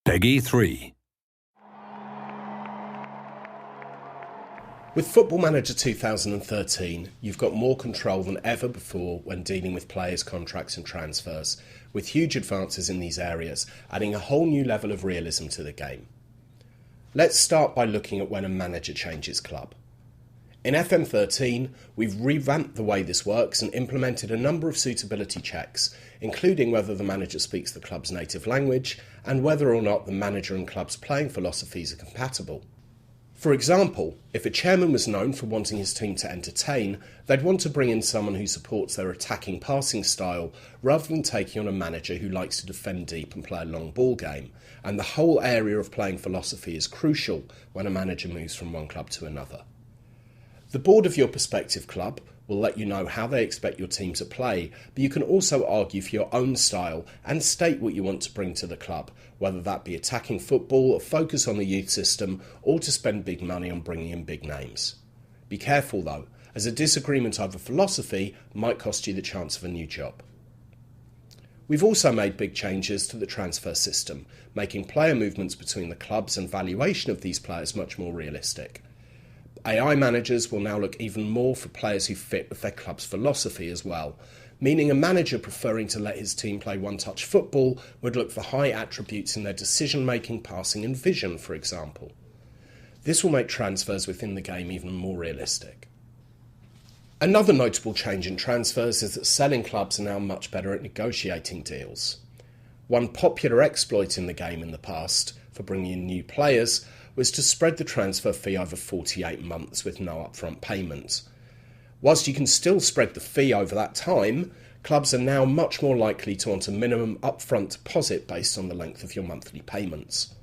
Peggy 3. With Football Manager 2013, you've got more control than ever before when dealing with players' contracts and transfers, with huge advances in these areas, adding a whole new level of realism to the game. Let's start by looking at when a manager changes club. In FM13, we've revamped the way this works and implemented a number of suitability checks, including whether the manager speaks the club's native language and whether or not the manager and club's playing philosophies are compatible. For example, if a chairman was known for wanting his team to entertain, they'd want to bring in someone who supports their attacking passing style rather than taking on a manager who likes to defend deep and play a long ball game, and the whole area of playing philosophy is crucial when a manager moves from one club to another. The board of your prospective club will let you know how they expect your team to play, but you can also argue for your own style and state what you want to bring to the club, whether that be attacking football, or focus on the youth system, or to spend big money on bringing in big names. Be careful though, as a disagreement over philosophy might cost you the chance of a new job. We've also made big changes to the transfer system, making player movements between the clubs and valuation of these players much more realistic. AI managers will now look even more for players who fit with their club's philosophy as well, meaning a manager preferring to let his team play one-touch football would look for high attributes in their decision-making, passing and vision, for example. This will make transfers within the game even more realistic. Another notable change in transfers is that selling clubs are now much better at negotiating deals. One popular exploit in the game in the past for bringing in new players was to spread the transfer fee over 48 months with no upfront payment. Whilst you can still spread the fee over that time, clubs are now much more likely to want a minimum upfront deposit based on the length of your monthly payments.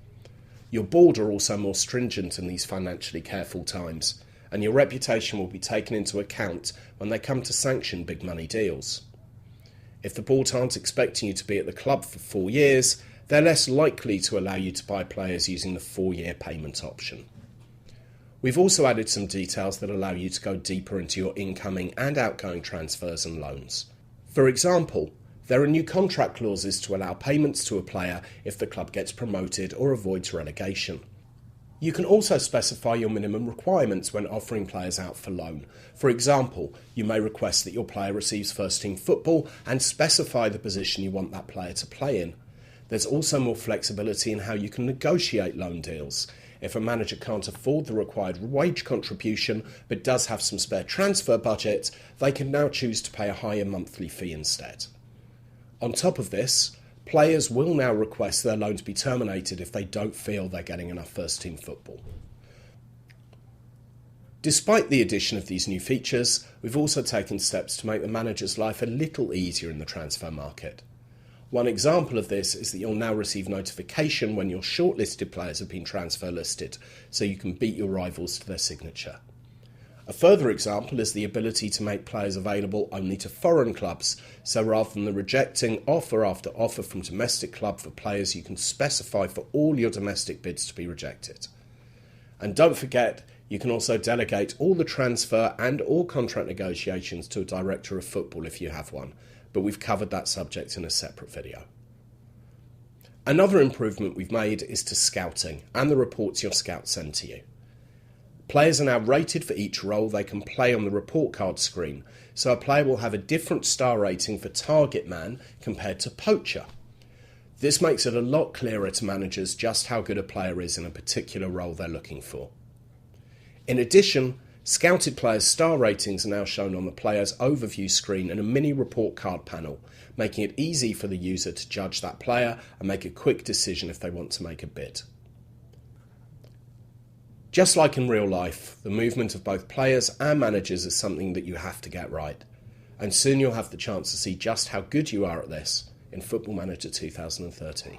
Your board are also more stringent in these financially careful times, and your reputation will be taken into account when they come to sanction big money deals. If the board aren't expecting you to be at the club for 4 years, they're less likely to allow you to buy players using the 4-year payment option. We've also added some details that allow you to go deeper into your incoming and outgoing transfers and loans. For example, there are new contract clauses to allow payments to a player if the club gets promoted or avoids relegation. You can also specify your minimum requirements when offering players out for loan. For example, you may request that your player receives first-team football and specify the position you want that player to play in. There's also more flexibility in how you can negotiate loan deals. If a manager can't afford the required wage contribution but does have some spare transfer budget, they can now choose to pay a higher monthly fee instead. On top of this, players will now request their loan to be terminated if they don't feel they're getting enough first-team football. Despite the addition of these new features, we've also taken steps to make the manager's life a little easier in the transfer market. One example of this is that you'll now receive notification when your shortlisted players have been transfer listed, so you can beat your rivals to their signature. A further example is the ability to make players available only to foreign clubs, so rather than rejecting offer after offer from domestic club for players, you can specify for all your domestic bids to be rejected. And don't forget, you can also delegate all the transfer and all contract negotiations to a director of football if you have one, but we've covered that subject in a separate video. Another improvement we've made is to scouting and the reports your scouts send to you. Players are now rated for each role they can play on the report card screen, so a player will have a different star rating for target man compared to poacher. This makes it a lot clearer to managers just how good a player is in a particular role they're looking for. In addition, scouted players' star ratings are now shown on the player's overview screen in a mini report card panel, making it easy for the user to judge that player and make a quick decision if they want to make a bid. Just like in real life, the movement of both players and managers is something that you have to get right, and soon you'll have the chance to see just how good you are at this in Football Manager 2013.